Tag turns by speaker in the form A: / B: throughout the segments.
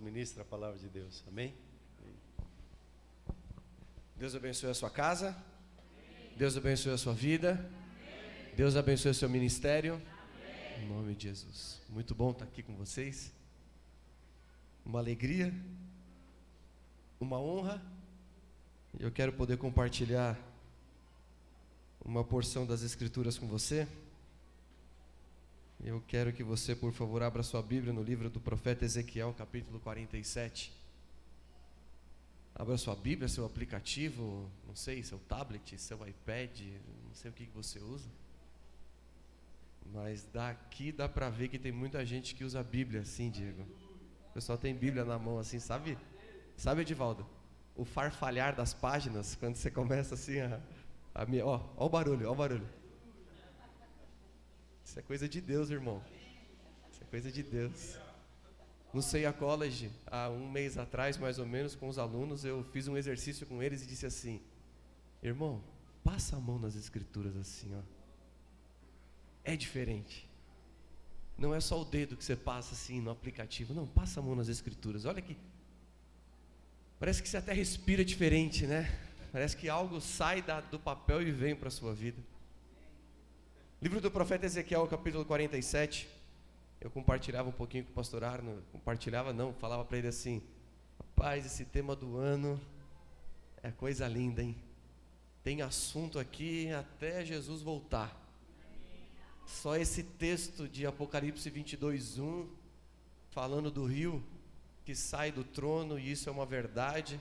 A: ministra a palavra de Deus. Amém?
B: Deus abençoe a sua casa. Deus abençoe a sua vida. Deus abençoe o seu ministério. Em nome de Jesus. Muito bom estar aqui com vocês. Uma alegria, uma honra. Eu quero poder compartilhar uma porção das Escrituras com você. Eu quero que você, por favor, abra sua Bíblia no livro do profeta Ezequiel, capítulo 47. Abra sua Bíblia, seu aplicativo, não sei, seu tablet, seu iPad, não sei o que você usa. Mas daqui dá para ver que tem muita gente que usa a Bíblia assim, Diego. O pessoal tem Bíblia na mão assim, sabe? Sabe, Edivaldo? O farfalhar das páginas, quando você começa assim ó o barulho, ó o barulho. Isso é coisa de Deus, irmão. Isso é coisa de Deus. No Ceia College, há um mês atrás, mais ou menos, com os alunos, eu fiz um exercício com eles e disse assim: irmão, passa a mão nas Escrituras assim, ó. É diferente. Não é só o dedo que você passa assim no aplicativo. Não, passa a mão nas Escrituras. Olha aqui. Parece que você até respira diferente, né? Parece que algo sai do papel e vem para a sua vida. Livro do profeta Ezequiel, capítulo 47. Eu compartilhava um pouquinho com o pastor Arno. Falava para ele assim: rapaz, esse tema do ano é coisa linda, hein? Tem assunto aqui até Jesus voltar. Só esse texto de Apocalipse 22:1, falando do rio que sai do trono, e isso é uma verdade.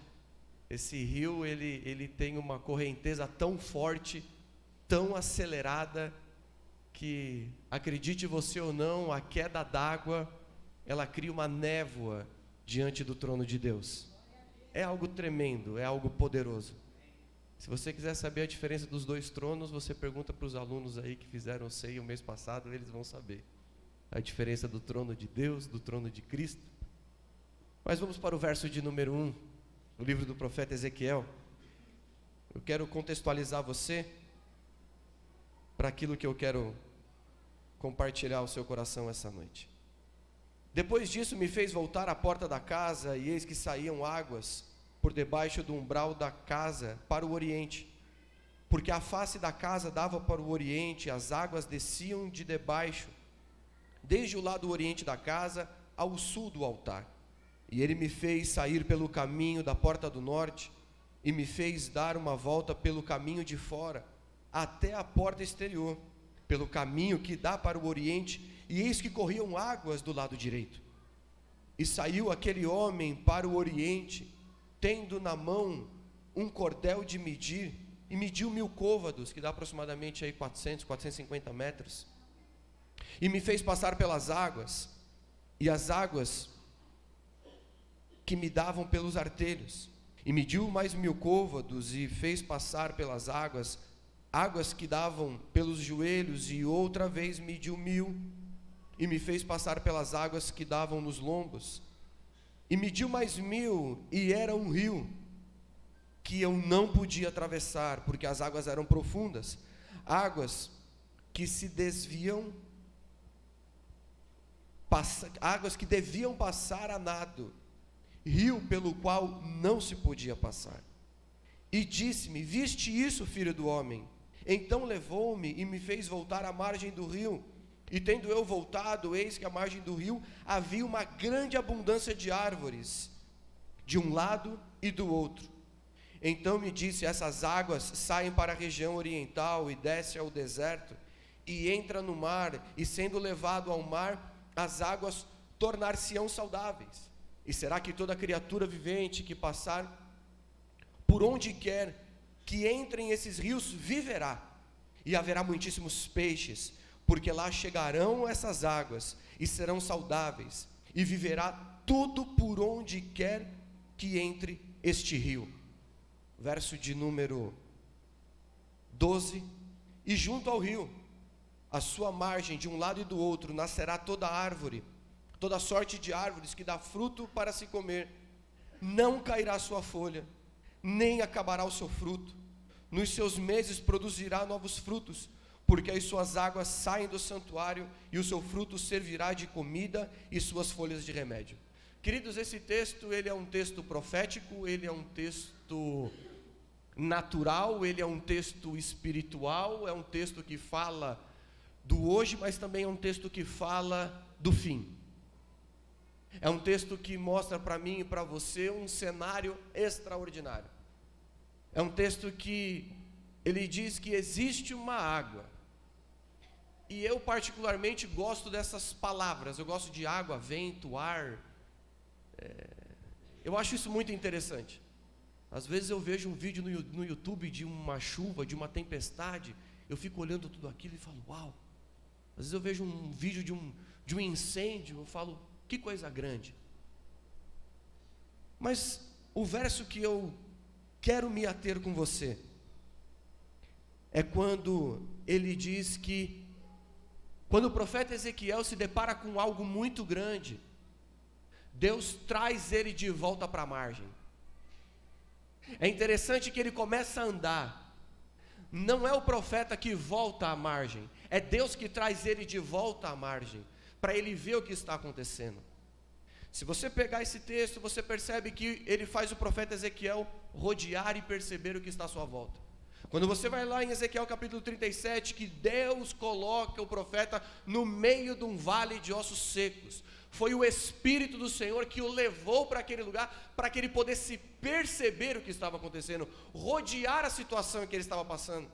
B: Esse rio, ele tem uma correnteza tão forte, tão acelerada, que, acredite você ou não, a queda d'água, ela cria uma névoa diante do trono de Deus. É algo tremendo, é algo poderoso. Se você quiser saber a diferença dos dois tronos, você pergunta para os alunos aí que fizeram o ceia o mês passado, eles vão saber a diferença do trono de Deus, do trono de Cristo. Mas vamos para o verso de número 1, do livro do profeta Ezequiel. Eu quero contextualizar você para aquilo que eu quero compartilhar ao seu coração essa noite. Depois disso me fez voltar à porta da casa, e eis que saíam águas por debaixo do umbral da casa para o oriente, porque a face da casa dava para o oriente, as águas desciam de debaixo, desde o lado oriente da casa ao sul do altar. E ele me fez sair pelo caminho da porta do norte, e me fez dar uma volta pelo caminho de fora, até a porta exterior, pelo caminho que dá para o oriente, e eis que corriam águas do lado direito. E saiu aquele homem para o oriente, tendo na mão um cordel de medir, e mediu 1000 côvados, que dá aproximadamente aí 450 metros. E me fez passar pelas águas, e as águas que me davam pelos artelhos. E mediu mais 1000 côvados, e fez passar pelas águas que davam pelos joelhos, e outra vez mediu 1000, e me fez passar pelas águas que davam nos lombos, e mediu mais 1000, e era um rio, que eu não podia atravessar, porque as águas eram profundas, águas que deviam passar a nado, rio pelo qual não se podia passar. E disse-me: viste isso, filho do homem? Então levou-me e me fez voltar à margem do rio. E tendo eu voltado, eis que à margem do rio havia uma grande abundância de árvores, de um lado e do outro. Então me disse: essas águas saem para a região oriental e descem ao deserto, e entra no mar, e sendo levado ao mar, as águas tornar-se-ão saudáveis. E será que toda criatura vivente que passar por onde quer que entrem esses rios viverá, e haverá muitíssimos peixes, porque lá chegarão essas águas e serão saudáveis, e viverá tudo por onde quer que entre este rio. Verso de número 12. E junto ao rio, a sua margem, de um lado e do outro, nascerá toda árvore, toda sorte de árvores que dá fruto para se comer. Não cairá a sua folha, nem acabará o seu fruto. Nos seus meses produzirá novos frutos, porque as suas águas saem do santuário, e o seu fruto servirá de comida, e suas folhas de remédio. Queridos, esse texto, ele é um texto profético, ele é um texto natural, ele é um texto espiritual, é um texto que fala do hoje, mas também é um texto que fala do fim. É um texto que mostra para mim e para você um cenário extraordinário. É um texto que ele diz que existe uma água. E eu particularmente gosto dessas palavras. Eu gosto de água, vento, ar. Eu acho isso muito interessante. Às vezes eu vejo um vídeo no YouTube de uma chuva, de uma tempestade. Eu fico olhando tudo aquilo e falo, uau. Às vezes eu vejo um vídeo de um incêndio. Eu falo, que coisa grande. Mas o verso que eu quero me ater com você é quando ele diz que, quando o profeta Ezequiel se depara com algo muito grande, Deus traz ele de volta para a margem. É interessante que ele começa a andar. Não é o profeta que volta à margem, é Deus que traz ele de volta à margem, para ele ver o que está acontecendo. Se você pegar esse texto, você percebe que ele faz o profeta Ezequiel rodear e perceber o que está à sua volta. Quando você vai lá em Ezequiel capítulo 37, que Deus coloca o profeta no meio de um vale de ossos secos, foi o Espírito do Senhor que o levou para aquele lugar, para que ele pudesse perceber o que estava acontecendo, rodear a situação em que ele estava passando.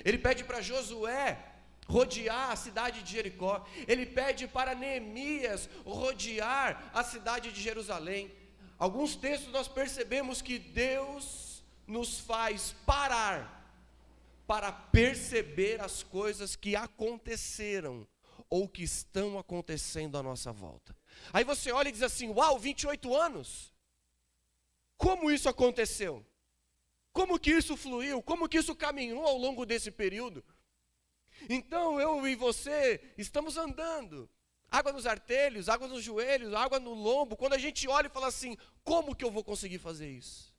B: Ele pede para Josué rodear a cidade de Jericó, ele pede para Neemias rodear a cidade de Jerusalém. Alguns textos nós percebemos que Deus nos faz parar para perceber as coisas que aconteceram ou que estão acontecendo à nossa volta. Aí você olha e diz assim, uau, 28 anos? Como isso aconteceu? Como que isso fluiu? Como que isso caminhou ao longo desse período? Então eu e você estamos andando, água nos artelhos, água nos joelhos, água no lombo. Quando a gente olha e fala assim, como que eu vou conseguir fazer isso?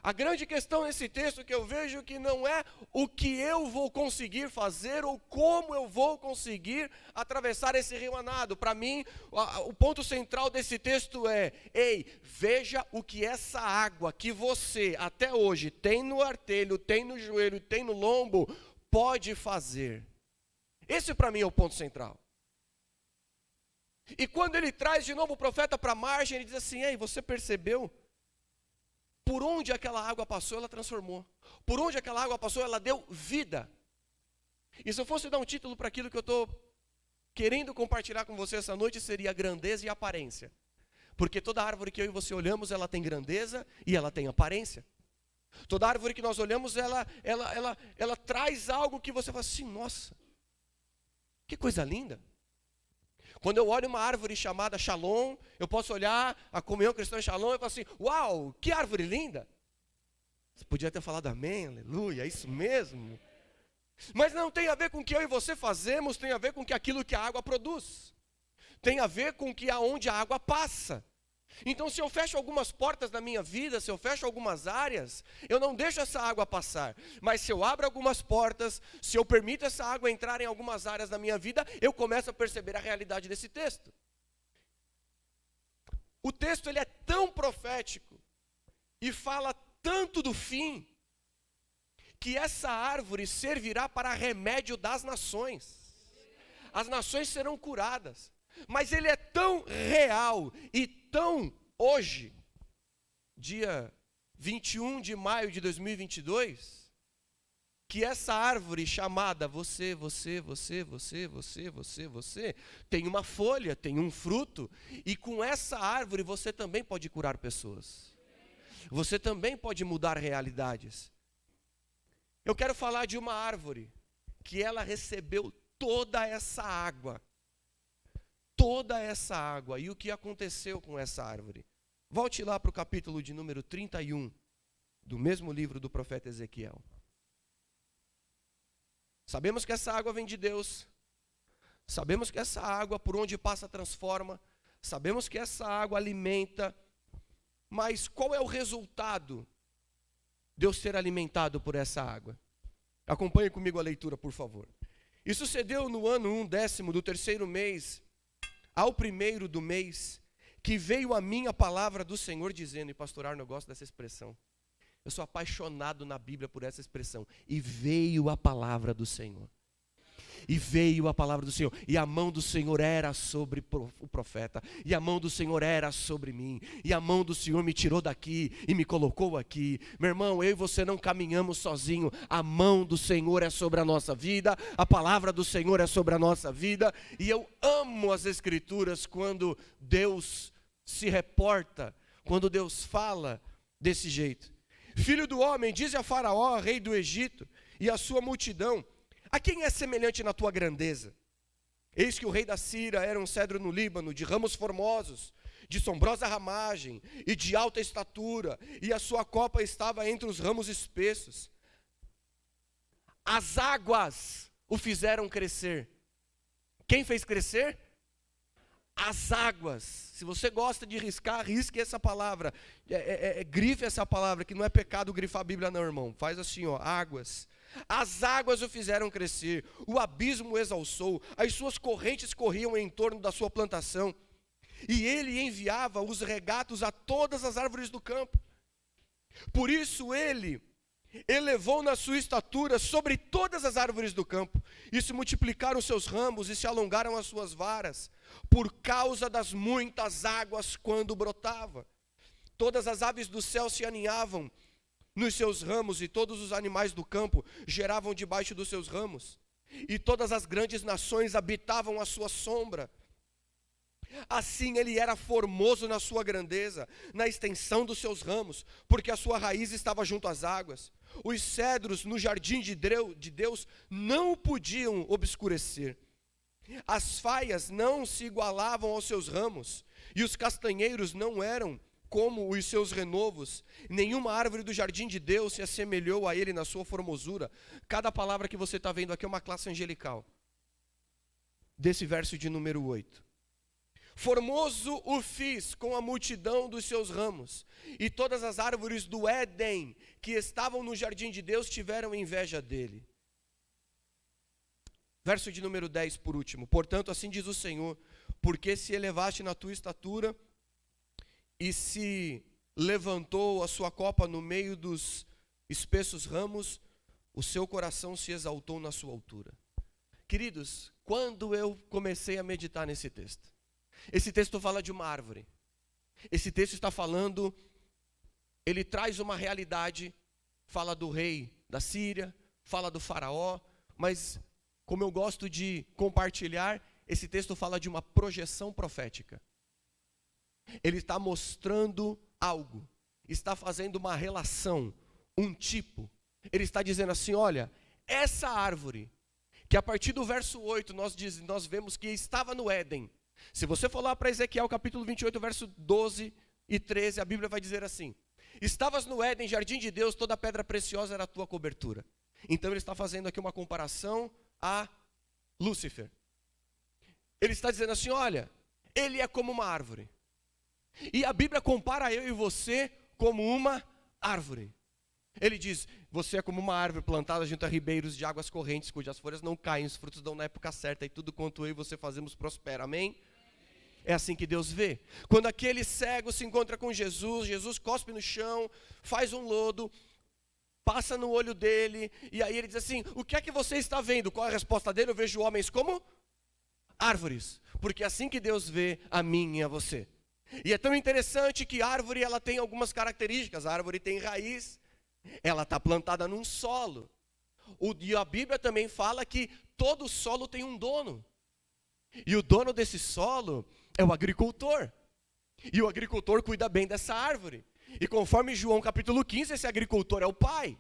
B: A grande questão nesse texto que eu vejo que não é o que eu vou conseguir fazer ou como eu vou conseguir atravessar esse rio a nado. Para mim, o ponto central desse texto é, ei, veja o que essa água que você até hoje tem no artelho, tem no joelho, tem no lombo, pode fazer. Esse para mim é o ponto central. E quando ele traz de novo o profeta para a margem, ele diz assim, ei, você percebeu? Por onde aquela água passou, ela transformou. Por onde aquela água passou, ela deu vida. E se eu fosse dar um título para aquilo que eu estou querendo compartilhar com você essa noite, seria grandeza e aparência. Porque toda árvore que eu e você olhamos, ela tem grandeza e ela tem aparência. Toda árvore que nós olhamos, ela traz algo que você fala assim, nossa, que coisa linda. Quando eu olho uma árvore chamada Shalom, eu posso olhar a comunhão cristã Shalom e falar assim, uau, que árvore linda. Você podia ter falado amém, aleluia, é isso mesmo. Mas não tem a ver com o que eu e você fazemos, tem a ver com aquilo que a água produz. Tem a ver com aonde a água passa. Então se eu fecho algumas portas na minha vida, se eu fecho algumas áreas, eu não deixo essa água passar. Mas se eu abro algumas portas, se eu permito essa água entrar em algumas áreas da minha vida, eu começo a perceber a realidade desse texto. O texto ele é tão profético e fala tanto do fim, que essa árvore servirá para remédio das nações. As nações serão curadas. Mas ele é tão real e tão hoje, dia 21 de maio de 2022, que essa árvore chamada você, tem uma folha, tem um fruto, e com essa árvore você também pode curar pessoas. Você também pode mudar realidades. Eu quero falar de uma árvore que ela recebeu toda essa água. Toda essa água. E o que aconteceu com essa árvore? Volte lá para o capítulo de número 31, do mesmo livro do profeta Ezequiel. Sabemos que essa água vem de Deus. Sabemos que essa água, por onde passa, transforma. Sabemos que essa água alimenta. Mas qual é o resultado de eu ser alimentado por essa água? Acompanhe comigo a leitura, por favor. E sucedeu no ano 10º do terceiro mês, ao primeiro do mês, que veio a mim a palavra do Senhor dizendo, e pastor Arno, eu gosto dessa expressão. Eu sou apaixonado na Bíblia por essa expressão. E veio a palavra do Senhor. E veio a palavra do Senhor, e a mão do Senhor era sobre o profeta, e a mão do Senhor era sobre mim, e a mão do Senhor me tirou daqui e me colocou aqui. Meu irmão, eu e você não caminhamos sozinho, a mão do Senhor é sobre a nossa vida, a palavra do Senhor é sobre a nossa vida, e eu amo as Escrituras quando Deus se reporta, quando Deus fala desse jeito. Filho do homem, dize a Faraó, rei do Egito, e a sua multidão: a quem é semelhante na tua grandeza? Eis que o rei da Síria era um cedro no Líbano, de ramos formosos, de sombrosa ramagem e de alta estatura, e a sua copa estava entre os ramos espessos. As águas o fizeram crescer. Quem fez crescer? As águas. Se você gosta de riscar, risque essa palavra. Grife essa palavra, que não é pecado grifar a Bíblia não, irmão. Faz assim, ó, águas. As águas o fizeram crescer, o abismo o exalçou, as suas correntes corriam em torno da sua plantação, e ele enviava os regatos a todas as árvores do campo. Por isso ele elevou na sua estatura sobre todas as árvores do campo, e se multiplicaram os seus ramos, e se alongaram as suas varas, por causa das muitas águas quando brotava. Todas as aves do céu se aninhavam nos seus ramos, e todos os animais do campo geravam debaixo dos seus ramos, e todas as grandes nações habitavam a sua sombra. Assim ele era formoso na sua grandeza, na extensão dos seus ramos, porque a sua raiz estava junto às águas. Os cedros no jardim de Deus não o podiam obscurecer. As faias não se igualavam aos seus ramos, e os castanheiros não eram como os seus renovos. Nenhuma árvore do jardim de Deus se assemelhou a ele na sua formosura. Cada palavra que você está vendo aqui é uma classe angelical. Desse verso de número 8. Formoso o fiz com a multidão dos seus ramos, e todas as árvores do Éden que estavam no jardim de Deus tiveram inveja dele. Verso de número 10 por último. Portanto, assim diz o Senhor, porque se elevaste na tua estatura, e se levantou a sua copa no meio dos espessos ramos, o seu coração se exaltou na sua altura. Queridos, quando eu comecei a meditar nesse texto, esse texto fala de uma árvore. Esse texto está falando, ele traz uma realidade, fala do rei da Síria, fala do faraó, mas como eu gosto de compartilhar, esse texto fala de uma projeção profética. Ele está mostrando algo, está fazendo uma relação, um tipo. Ele está dizendo assim, olha, essa árvore, que a partir do verso 8 nós vemos que estava no Éden. Se você for lá para Ezequiel capítulo 28, verso 12 e 13, a Bíblia vai dizer assim: estavas no Éden, jardim de Deus, toda pedra preciosa era a tua cobertura. Então ele está fazendo aqui uma comparação a Lúcifer. Ele está dizendo assim, olha, ele é como uma árvore. E a Bíblia compara eu e você como uma árvore. Ele diz, você é como uma árvore plantada junto a ribeiros de águas correntes, cujas folhas não caem, os frutos dão na época certa, e tudo quanto eu e você fazemos prospera, amém? É assim que Deus vê. Quando aquele cego se encontra com Jesus, Jesus cospe no chão, faz um lodo, passa no olho dele, e aí ele diz assim, o que é que você está vendo? Qual é a resposta dele? Eu vejo homens como árvores, porque é assim que Deus vê a mim e a você. E é tão interessante que a árvore ela tem algumas características. A árvore tem raiz, ela está plantada num solo. E a Bíblia também fala que todo solo tem um dono. E o dono desse solo é o agricultor. E o agricultor cuida bem dessa árvore. E conforme João capítulo 15, esse agricultor é o Pai.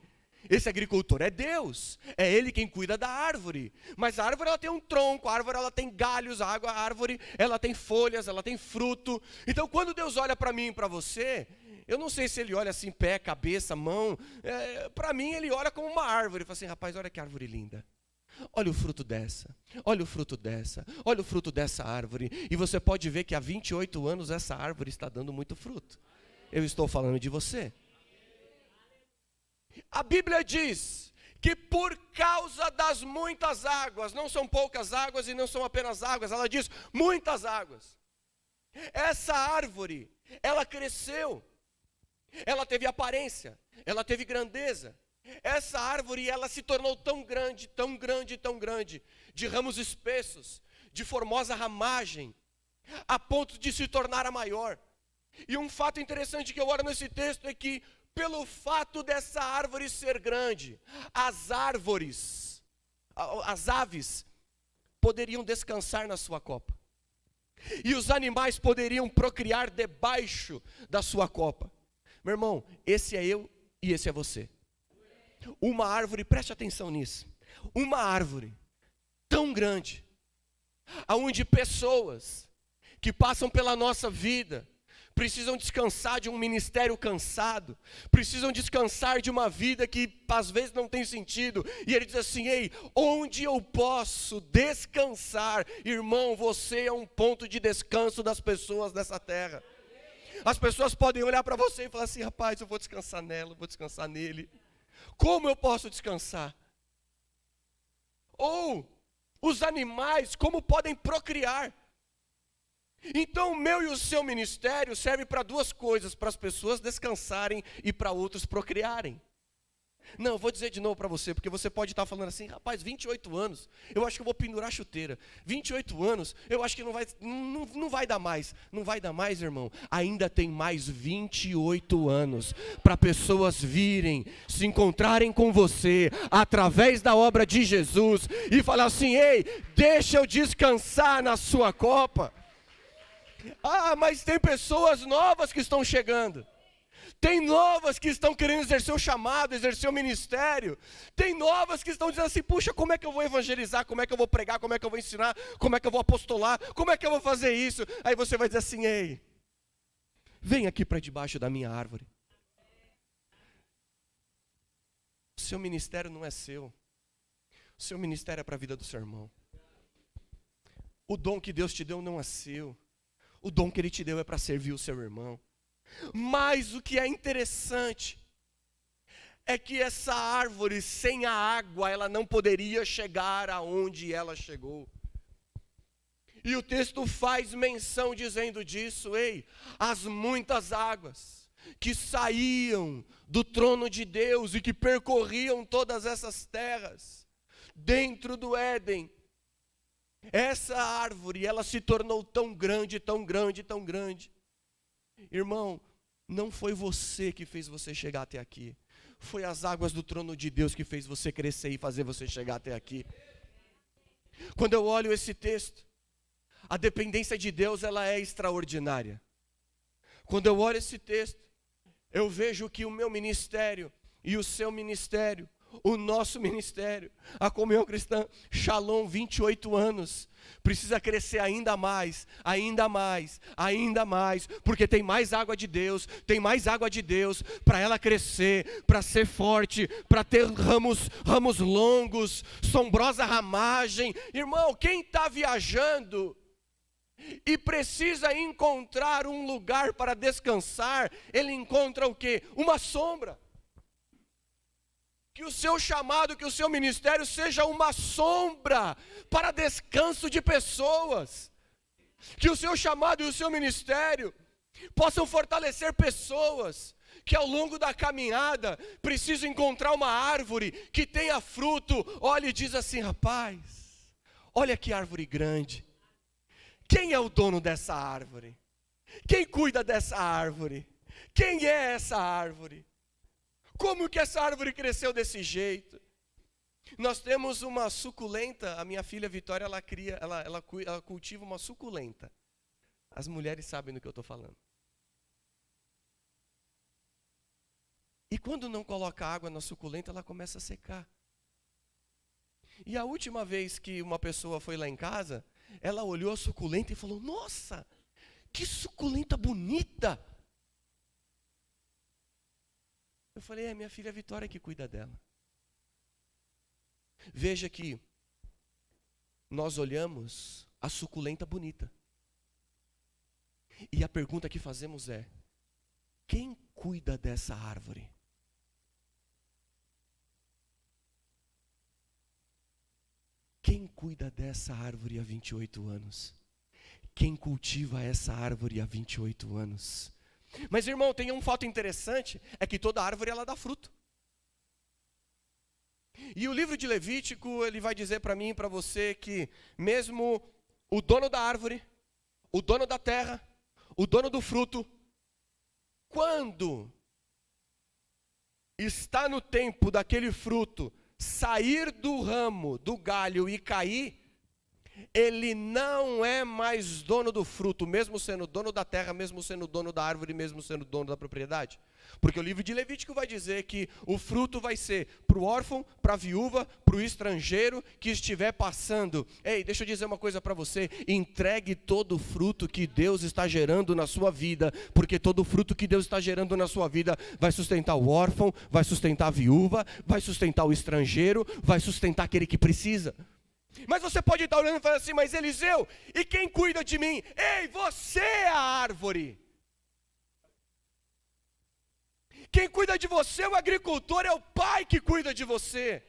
B: Esse agricultor é Deus, é Ele quem cuida da árvore. Mas a árvore ela tem um tronco, a árvore ela tem galhos, a árvore ela tem folhas, ela tem fruto. Então quando Deus olha para mim e para você, eu não sei se Ele olha assim, pé, cabeça, mão. Para mim Ele olha como uma árvore, Ele fala assim, rapaz, olha que árvore linda. Olha o fruto dessa, olha o fruto dessa, olha o fruto dessa árvore. E você pode ver que há 28 anos essa árvore está dando muito fruto. Eu estou falando de você. A Bíblia diz que por causa das muitas águas, não são poucas águas e não são apenas águas, ela diz muitas águas. Essa árvore, ela cresceu, ela teve aparência, ela teve grandeza. Essa árvore, ela se tornou tão grande, tão grande, tão grande, de ramos espessos, de formosa ramagem, a ponto de se tornar a maior. E um fato interessante que eu olho nesse texto é que, pelo fato dessa árvore ser grande, as aves, poderiam descansar na sua copa. E os animais poderiam procriar debaixo da sua copa. Meu irmão, esse é eu e esse é você. Uma árvore, preste atenção nisso. Uma árvore tão grande, aonde pessoas que passam pela nossa vida precisam descansar de um ministério cansado, precisam descansar de uma vida que às vezes não tem sentido, e ele diz assim: ei, onde eu posso descansar? Irmão, você é um ponto de descanso das pessoas dessa terra. As pessoas podem olhar para você e falar assim: rapaz, eu vou descansar nela, eu vou descansar nele. Como eu posso descansar? Ou os animais, como podem procriar? Então o meu e o seu ministério serve para duas coisas: para as pessoas descansarem e para outros procriarem. Não, eu vou dizer de novo para você, porque você pode estar falando assim: rapaz, 28 anos, eu acho que eu vou pendurar a chuteira. 28 anos, eu acho que não vai dar mais. Não vai dar mais, irmão. Ainda tem mais 28 anos para pessoas virem, se encontrarem com você, através da obra de Jesus, e falar assim: ei, deixa eu descansar na sua copa. Ah, mas tem pessoas novas que estão chegando. Tem novas que estão querendo exercer o chamado, exercer o ministério. Tem novas que estão dizendo assim: puxa, como é que eu vou evangelizar? Como é que eu vou pregar? Como é que eu vou ensinar? Como é que eu vou apostolar? Como é que eu vou fazer isso? Aí você vai dizer assim: ei, vem aqui para debaixo da minha árvore. O seu ministério não é seu. O seu ministério é para a vida do seu irmão. O dom que Deus te deu não é seu. O dom que Ele te deu é para servir o seu irmão. Mas o que é interessante é que essa árvore, sem a água, ela não poderia chegar aonde ela chegou. E o texto faz menção dizendo disso: ei, as muitas águas que saíam do trono de Deus e que percorriam todas essas terras, dentro do Éden, essa árvore, ela se tornou tão grande, tão grande, tão grande. Irmão, não foi você que fez você chegar até aqui. Foi as águas do trono de Deus que fez você crescer e fazer você chegar até aqui. Quando eu olho esse texto, a dependência de Deus, ela é extraordinária. Quando eu olho esse texto, eu vejo que o meu ministério e o seu ministério, o nosso ministério, a Comunhão Cristã Shalom, 28 anos, precisa crescer ainda mais, ainda mais, ainda mais, porque tem mais água de Deus, tem mais água de Deus para ela crescer, para ser forte, para ter ramos longos, sombrosa ramagem. Irmão, quem está viajando e precisa encontrar um lugar para descansar, ele encontra o quê? Uma sombra. Que o seu chamado, que o seu ministério seja uma sombra para descanso de pessoas. Que o seu chamado e o seu ministério possam fortalecer pessoas que ao longo da caminhada precisam encontrar uma árvore que tenha fruto. Olha e diz assim: rapaz, olha que árvore grande. Quem é o dono dessa árvore? Quem cuida dessa árvore? Quem é essa árvore? Como que essa árvore cresceu desse jeito? Nós temos uma suculenta, a minha filha Vitória, ela cultiva uma suculenta. As mulheres sabem do que eu estou falando. E quando não coloca água na suculenta, ela começa a secar. E a última vez que uma pessoa foi lá em casa, ela olhou a suculenta e falou: nossa, que suculenta bonita! Eu falei: é minha filha Vitória que cuida dela. Veja que nós olhamos a suculenta bonita. E a pergunta que fazemos é: quem cuida dessa árvore? Quem cuida dessa árvore há 28 anos? quem cultiva essa árvore há 28 anos. Mas, irmão, tem um fato interessante, é que toda árvore ela dá fruto. E o livro de Levítico, ele vai dizer para mim e para você que mesmo o dono da árvore, o dono da terra, o dono do fruto, quando está no tempo daquele fruto sair do ramo, do galho e cair, ele não é mais dono do fruto, mesmo sendo dono da terra, mesmo sendo dono da árvore, mesmo sendo dono da propriedade. Porque o livro de Levítico vai dizer que o fruto vai ser para o órfão, para a viúva, para o estrangeiro que estiver passando. Ei, deixa eu dizer uma coisa para você, entregue todo o fruto que Deus está gerando na sua vida, porque todo o fruto que Deus está gerando na sua vida vai sustentar o órfão, vai sustentar a viúva, vai sustentar o estrangeiro, vai sustentar aquele que precisa. Mas você pode estar olhando e falando assim, mas Eliseu, e quem cuida de mim? Ei, você é a árvore. Quem cuida de você é o agricultor, é o pai que cuida de você.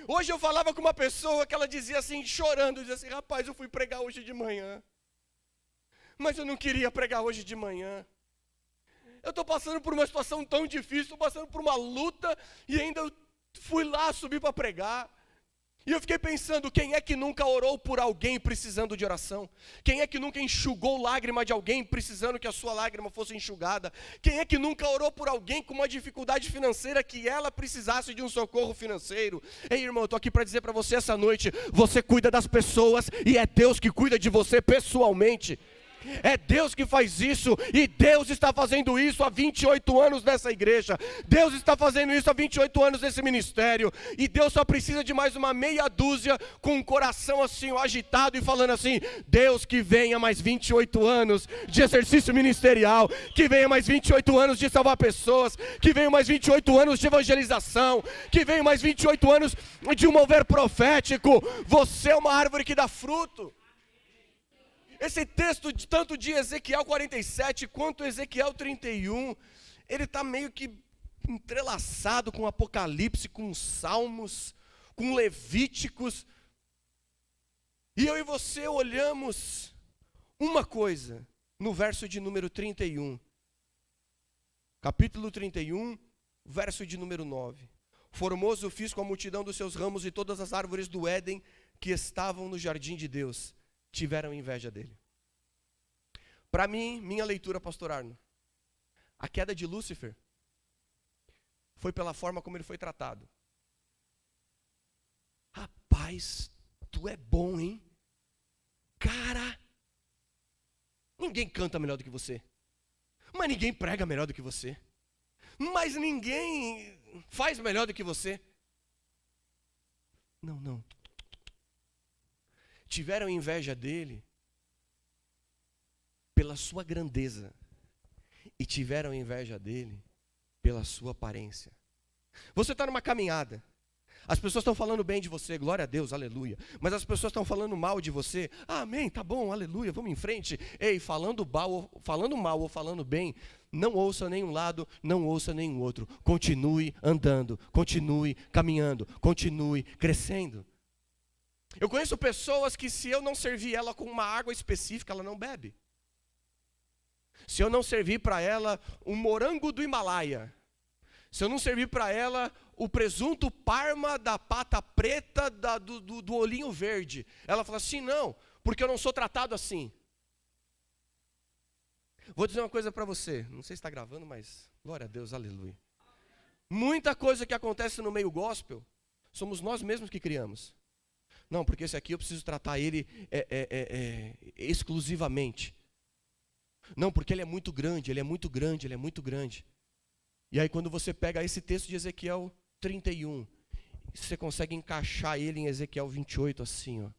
B: Hoje eu falava com uma pessoa que ela dizia assim, chorando, dizia assim, rapaz, eu fui pregar hoje de manhã, mas eu não queria pregar hoje de manhã. Eu estou passando por uma situação tão difícil, estou passando por uma luta, e ainda eu fui lá subir para pregar. E eu fiquei pensando, quem é que nunca orou por alguém precisando de oração? Quem é que nunca enxugou lágrima de alguém precisando que a sua lágrima fosse enxugada? Quem é que nunca orou por alguém com uma dificuldade financeira que ela precisasse de um socorro financeiro? Ei, irmão, eu estou aqui para dizer para você essa noite, você cuida das pessoas e é Deus que cuida de você pessoalmente. É Deus que faz isso, e Deus está fazendo isso há 28 anos nessa igreja. Deus está fazendo isso há 28 anos nesse ministério. E Deus só precisa de mais uma meia dúzia com o coração assim agitado e falando assim, Deus, que venha mais 28 anos de exercício ministerial, que venha mais 28 anos de salvar pessoas, que venha mais 28 anos de evangelização, que venha mais 28 anos de um mover profético. Você é uma árvore que dá fruto. Esse texto, tanto de Ezequiel 47 quanto Ezequiel 31, ele está meio que entrelaçado com Apocalipse, com Salmos, com Levíticos. E eu e você olhamos uma coisa no verso de número 31. Capítulo 31, verso de número 9. Formoso fiz com a multidão dos seus ramos e todas as árvores do Éden que estavam no jardim de Deus tiveram inveja dele. Para mim, minha leitura, pastor Arno, a queda de Lúcifer foi pela forma como ele foi tratado. Rapaz, tu é bom, hein? Cara, ninguém canta melhor do que você, mas ninguém prega melhor do que você, mas ninguém faz melhor do que você. Não. Tiveram inveja dele pela sua grandeza e tiveram inveja dele pela sua aparência. Você está numa caminhada, as pessoas estão falando bem de você, glória a Deus, aleluia, mas as pessoas estão falando mal de você, amém, tá bom, aleluia, vamos em frente. Ei, falando mal ou falando bem, não ouça nenhum lado, não ouça nenhum outro, continue andando, continue caminhando, continue crescendo. Eu conheço pessoas que se eu não servir ela com uma água específica, ela não bebe. Se eu não servir para ela um morango do Himalaia, se eu não servir para ela o presunto Parma da pata preta do olhinho verde, ela fala assim, não, porque eu não sou tratado assim. Vou dizer uma coisa para você, não sei se está gravando, mas glória a Deus, aleluia. Muita coisa que acontece no meio gospel, somos nós mesmos que criamos. Não, porque esse aqui eu preciso tratar ele exclusivamente. Não, porque ele é muito grande, ele é muito grande, ele é muito grande. E aí quando você pega esse texto de Ezequiel 31, você consegue encaixar ele em Ezequiel 28 assim, ó.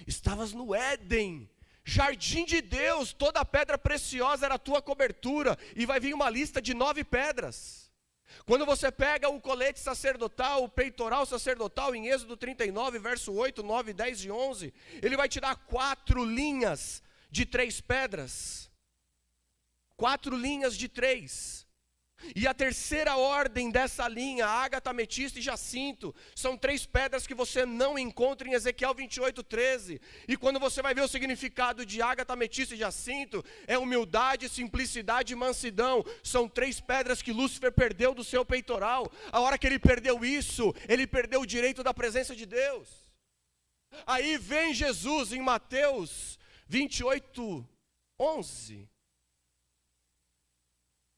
B: Estavas no Éden, jardim de Deus, toda pedra preciosa era a tua cobertura, e vai vir uma lista de 9 pedras. Quando você pega o colete sacerdotal, o peitoral sacerdotal, em Êxodo 39, verso 8, 9, 10 e 11, ele vai te dar 4 linhas de 3 pedras. 4 linhas de 3. E a terceira ordem dessa linha, ágata, ametista e jacinto, são 3 pedras que você não encontra em Ezequiel 28:13. E quando você vai ver o significado de ágata, ametista e jacinto, é humildade, simplicidade e mansidão. São 3 pedras que Lúcifer perdeu do seu peitoral. A hora que ele perdeu isso, ele perdeu o direito da presença de Deus. Aí vem Jesus em Mateus 28:11.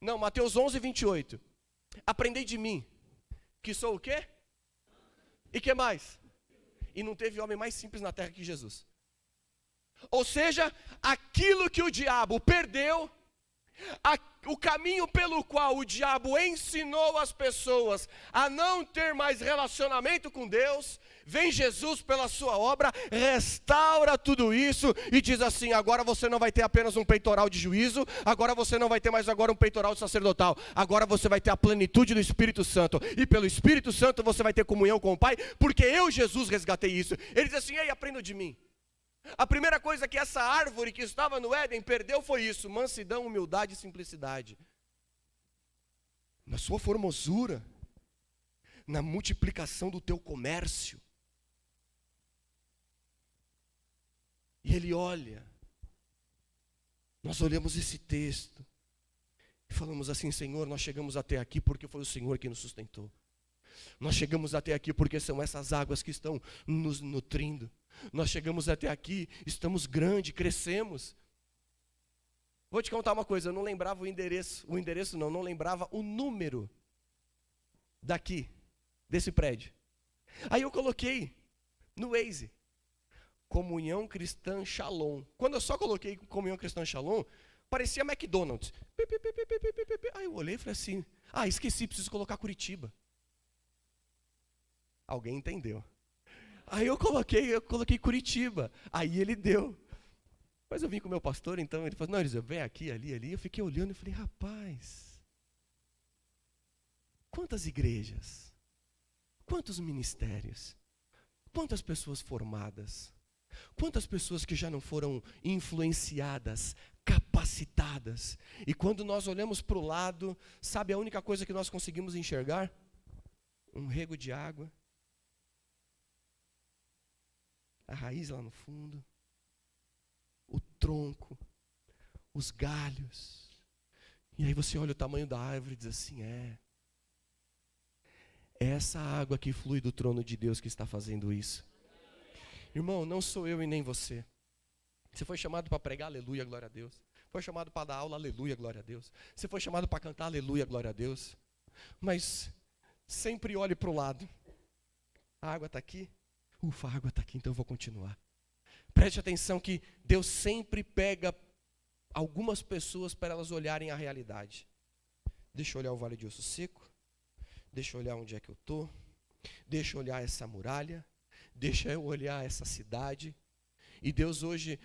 B: Não, Mateus 11:28. Aprendei de mim, que sou o quê? E que mais? E não teve homem mais simples na terra que Jesus. Ou seja, aquilo que o diabo perdeu, o caminho pelo qual o diabo ensinou as pessoas a não ter mais relacionamento com Deus, vem Jesus pela sua obra, restaura tudo isso e diz assim: agora você não vai ter apenas um peitoral de juízo, agora você não vai ter mais agora um peitoral sacerdotal, agora você vai ter a plenitude do Espírito Santo, e pelo Espírito Santo você vai ter comunhão com o Pai, porque eu, Jesus, resgatei isso. Ele diz assim: ei, aprenda de mim. A primeira coisa que essa árvore que estava no Éden perdeu foi isso: mansidão, humildade e simplicidade. Na sua formosura, na multiplicação do teu comércio. E ele olha, nós olhamos esse texto e falamos assim: Senhor, nós chegamos até aqui porque foi o Senhor que nos sustentou. Nós chegamos até aqui porque são essas águas que estão nos nutrindo. Nós chegamos até aqui, estamos grandes, crescemos. Vou te contar uma coisa, eu não lembrava não lembrava o número daqui, desse prédio. Aí eu coloquei no Waze, Comunhão Cristã Shalom. Quando eu só coloquei Comunhão Cristã Shalom, parecia McDonald's. Aí eu olhei e falei assim: esqueci, preciso colocar Curitiba. Alguém entendeu. Aí eu coloquei Curitiba. Aí ele deu. Mas eu vim com o meu pastor, então ele falou: não, Eliseu, vem aqui, ali. Eu fiquei olhando e falei: rapaz, quantas igrejas, quantos ministérios, quantas pessoas formadas, quantas pessoas que já não foram influenciadas, capacitadas. E quando nós olhamos para o lado, sabe a única coisa que nós conseguimos enxergar? Um rego de água, a raiz lá no fundo, o tronco, os galhos. E aí você olha o tamanho da árvore e diz assim: é essa água que flui do trono de Deus que está fazendo isso. Irmão, não sou eu e nem você. Você foi chamado para pregar, aleluia, glória a Deus. Foi chamado para dar aula, aleluia, glória a Deus. Você foi chamado para cantar, aleluia, glória a Deus. Mas sempre olhe para o lado. A água está aqui. Ufa, a água está aqui, então eu vou continuar. Preste atenção que Deus sempre pega algumas pessoas para elas olharem a realidade. Deixa eu olhar o vale de osso seco. Deixa eu olhar onde é que eu estou. Deixa eu olhar essa muralha. Deixa eu olhar essa cidade. E Deus hoje,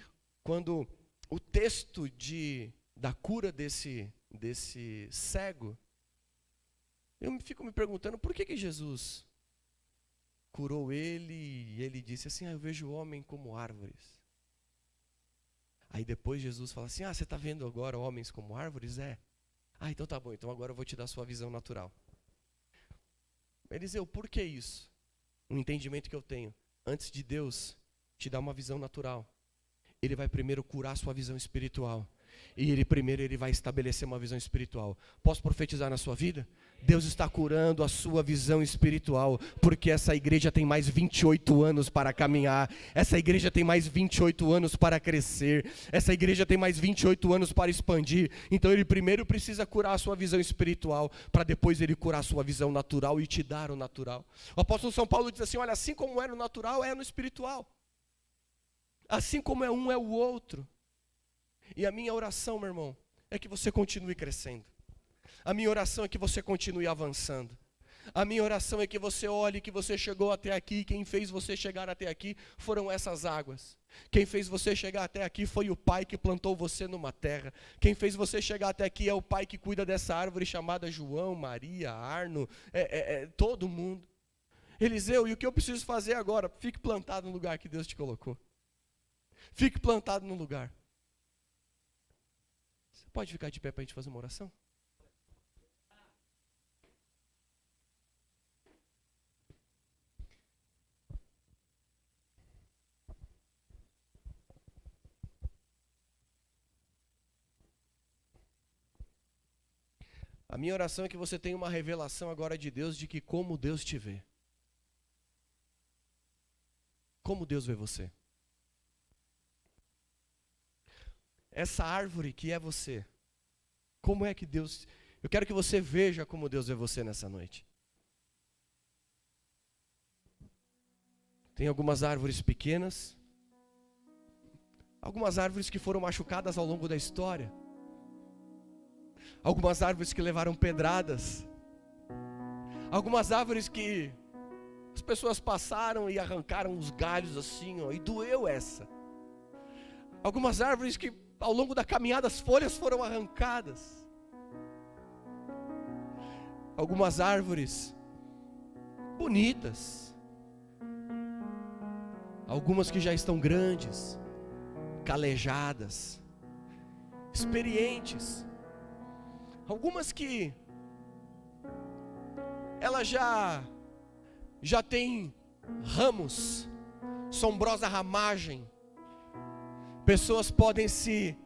B: quando o texto da cura desse cego, eu fico me perguntando por que Jesus curou ele e ele disse assim: eu vejo o homem como árvores. Aí depois Jesus fala assim: você está vendo agora homens como árvores? Então tá bom, então agora eu vou te dar a sua visão natural. Eliseu, por que isso? Um entendimento que eu tenho: antes de Deus te dar uma visão natural, Ele vai primeiro curar a sua visão espiritual. E Ele vai estabelecer uma visão espiritual. Posso profetizar na sua vida? Deus está curando a sua visão espiritual, porque essa igreja tem mais 28 anos para caminhar, essa igreja tem mais 28 anos para crescer, essa igreja tem mais 28 anos para expandir. Então Ele primeiro precisa curar a sua visão espiritual, para depois Ele curar a sua visão natural e te dar o natural. O apóstolo São Paulo diz assim: olha, assim como é no natural, é no espiritual. Assim como é um, é o outro. E a minha oração, meu irmão, é que você continue crescendo. A minha oração é que você continue avançando. A minha oração é que você olhe que você chegou até aqui. Quem fez você chegar até aqui foram essas águas. Quem fez você chegar até aqui foi o Pai que plantou você numa terra. Quem fez você chegar até aqui é o Pai que cuida dessa árvore chamada João, Maria, Arno, todo mundo. Eliseu, e o que eu preciso fazer agora? Fique plantado no lugar que Deus te colocou. Fique plantado no lugar. Você pode ficar de pé para a gente fazer uma oração? A minha oração é que você tenha uma revelação agora de Deus, de que como Deus te vê. Como Deus vê você. Essa árvore que é você, como é que Deus... Eu quero que você veja como Deus vê você nessa noite. Tem algumas árvores pequenas, algumas árvores que foram machucadas ao longo da história, algumas árvores que levaram pedradas, algumas árvores que as pessoas passaram e arrancaram os galhos assim, ó, e doeu essa. Algumas árvores que ao longo da caminhada as folhas foram arrancadas. Algumas árvores bonitas, algumas que já estão grandes, calejadas, experientes, algumas que elas já têm ramos, sombrosa ramagem. Pessoas podem se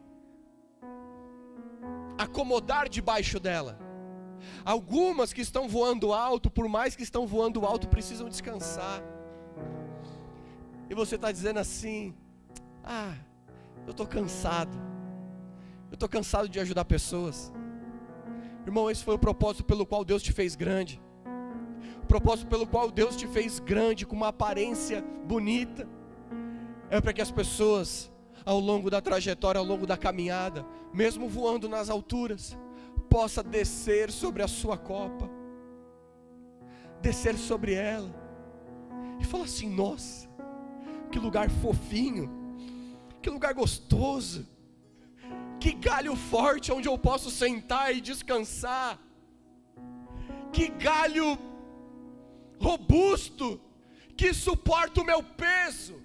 B: acomodar debaixo dela. Algumas que estão voando alto, por mais que estão voando alto, precisam descansar. E você está dizendo assim: eu estou cansado. Eu estou cansado de ajudar pessoas. Irmão, esse foi o propósito pelo qual Deus te fez grande. O propósito pelo qual Deus te fez grande, com uma aparência bonita, é para que as pessoas, ao longo da trajetória, ao longo da caminhada, mesmo voando nas alturas, possa descer sobre a sua copa, descer sobre ela, e falar assim: nossa, que lugar fofinho, que lugar gostoso, que galho forte onde eu posso sentar e descansar, que galho robusto, que suporta o meu peso,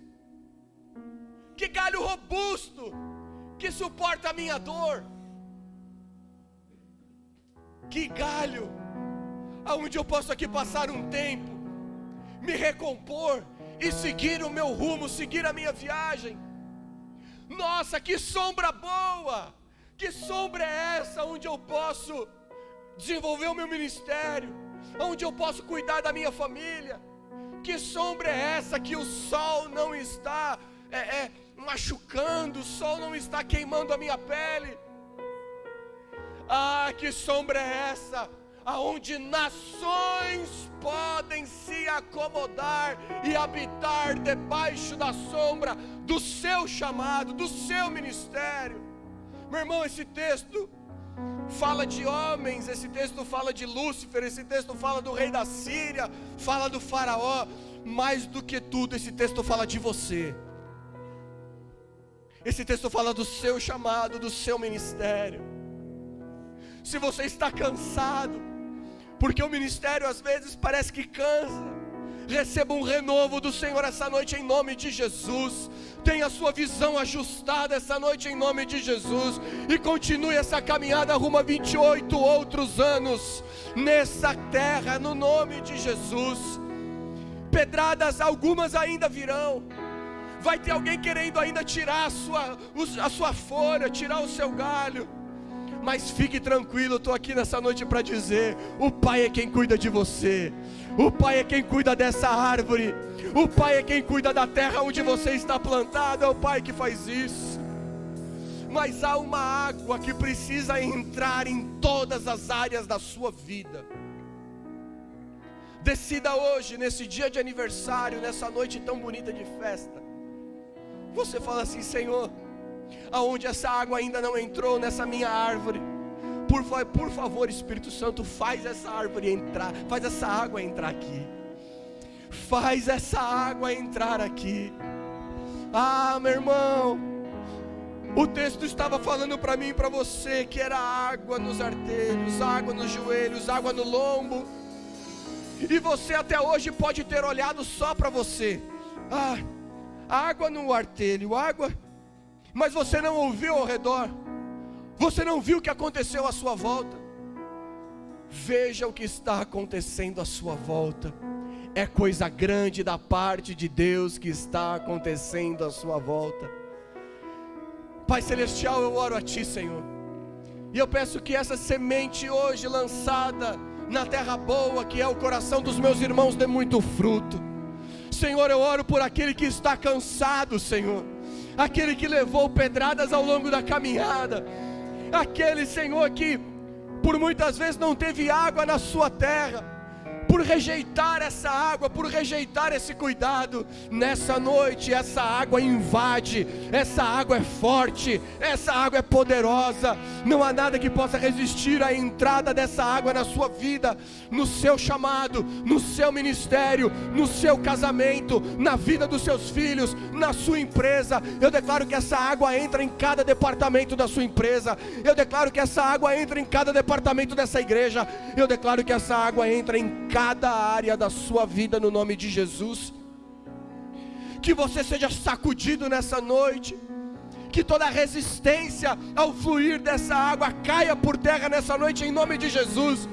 B: que galho robusto, que suporta a minha dor, que galho, aonde eu posso aqui passar um tempo, me recompor e seguir o meu rumo, seguir a minha viagem. Nossa, que sombra boa, que sombra é essa onde eu posso desenvolver o meu ministério, onde eu posso cuidar da minha família. Que sombra é essa que o sol não está machucando, o sol não está queimando a minha pele. Que sombra é essa aonde nações podem se acomodar e habitar debaixo da sombra do seu chamado, do seu ministério. Meu irmão, esse texto fala de homens, esse texto fala de Lúcifer, esse texto fala do rei da Síria, fala do faraó. Mais do que tudo, esse texto fala de você. Esse texto fala do seu chamado, do seu ministério. Se você está cansado, porque o ministério às vezes parece que cansa, receba um renovo do Senhor essa noite em nome de Jesus. Tenha a sua visão ajustada essa noite em nome de Jesus, e continue essa caminhada rumo a 28 outros anos nessa terra, no nome de Jesus. Pedradas algumas ainda virão. Vai ter alguém querendo ainda tirar a sua folha, tirar o seu galho. Mas fique tranquilo, eu estou aqui nessa noite para dizer: o Pai é quem cuida de você, o Pai é quem cuida dessa árvore, o Pai é quem cuida da terra onde você está plantado, é o Pai que faz isso. Mas há uma água que precisa entrar em todas as áreas da sua vida. Decida hoje, nesse dia de aniversário, nessa noite tão bonita de festa, você fala assim: Senhor, aonde essa água ainda não entrou nessa minha árvore, por favor, Espírito Santo, faz essa árvore entrar, faz essa água entrar aqui, faz essa água entrar aqui. Meu irmão, o texto estava falando para mim e para você que era água nos artelhos, água nos joelhos, água no lombo, e você até hoje pode ter olhado só para você, água no artelho, água, mas você não ouviu ao redor, você não viu o que aconteceu à sua volta. Veja o que está acontecendo à sua volta. É coisa grande da parte de Deus que está acontecendo à sua volta. Pai Celestial, eu oro a Ti, Senhor. E eu peço que essa semente hoje lançada na terra boa, que é o coração dos meus irmãos, dê muito fruto. Senhor, eu oro por aquele que está cansado, Senhor, aquele que levou pedradas ao longo da caminhada, aquele, Senhor, que por muitas vezes não teve água na sua terra, por rejeitar essa água, por rejeitar esse cuidado. Nessa noite essa água invade, essa água é forte, essa água é poderosa. Não há nada que possa resistir à entrada dessa água na sua vida, no seu chamado, no seu ministério, no seu casamento, na vida dos seus filhos, na sua empresa. Eu declaro que essa água entra em cada departamento da sua empresa. Eu declaro que essa água entra em cada departamento dessa igreja. Eu declaro que essa água entra em cada área da sua vida, no nome de Jesus. Que você seja sacudido nessa noite, que toda resistência ao fluir dessa água caia por terra nessa noite, em nome de Jesus.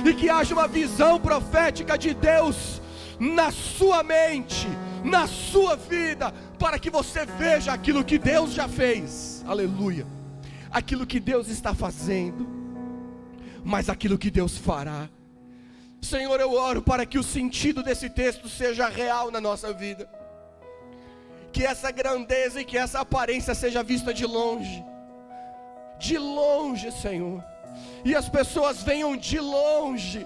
B: E que haja uma visão profética de Deus na sua mente, na sua vida, para que você veja aquilo que Deus já fez, aleluia, aquilo que Deus está fazendo, mas aquilo que Deus fará. Senhor, eu oro para que o sentido desse texto seja real na nossa vida, que essa grandeza e que essa aparência seja vista de longe, Senhor, e as pessoas venham de longe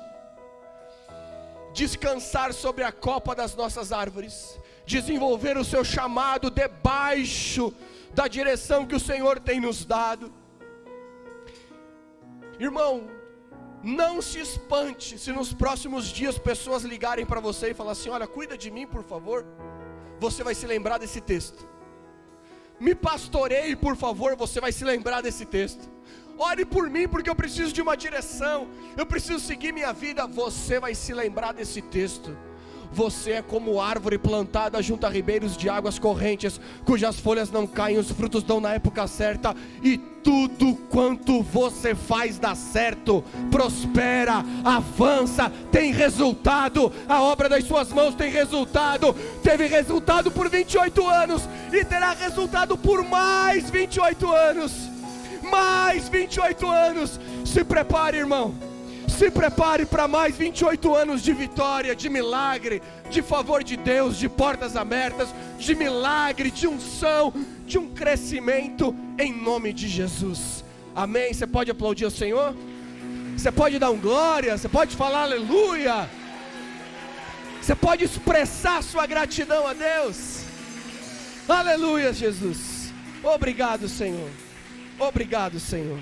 B: descansar sobre a copa das nossas árvores, desenvolver o seu chamado debaixo da direção que o Senhor tem nos dado. Irmão, não se espante se nos próximos dias pessoas ligarem para você e falar assim: olha, cuida de mim, por favor. Você vai se lembrar desse texto. Me pastoreie, por favor. Você vai se lembrar desse texto. Ore por mim, porque eu preciso de uma direção, eu preciso seguir minha vida. Você vai se lembrar desse texto. Você é como árvore plantada junto a ribeiros de águas correntes, cujas folhas não caem, os frutos dão na época certa, e tudo quanto você faz dá certo, prospera, avança, tem resultado. A obra das suas mãos tem resultado. Teve resultado por 28 anos e terá resultado por mais 28 anos. Mais 28 anos. Se prepare, irmão. Se prepare para mais 28 anos de vitória, de milagre, de favor de Deus, de portas abertas, de milagre, de unção, de um crescimento, em nome de Jesus. Amém? Você pode aplaudir o Senhor? Você pode dar um glória? Você pode falar aleluia? Você pode expressar sua gratidão a Deus? Aleluia, Jesus. Obrigado, Senhor. Obrigado, Senhor.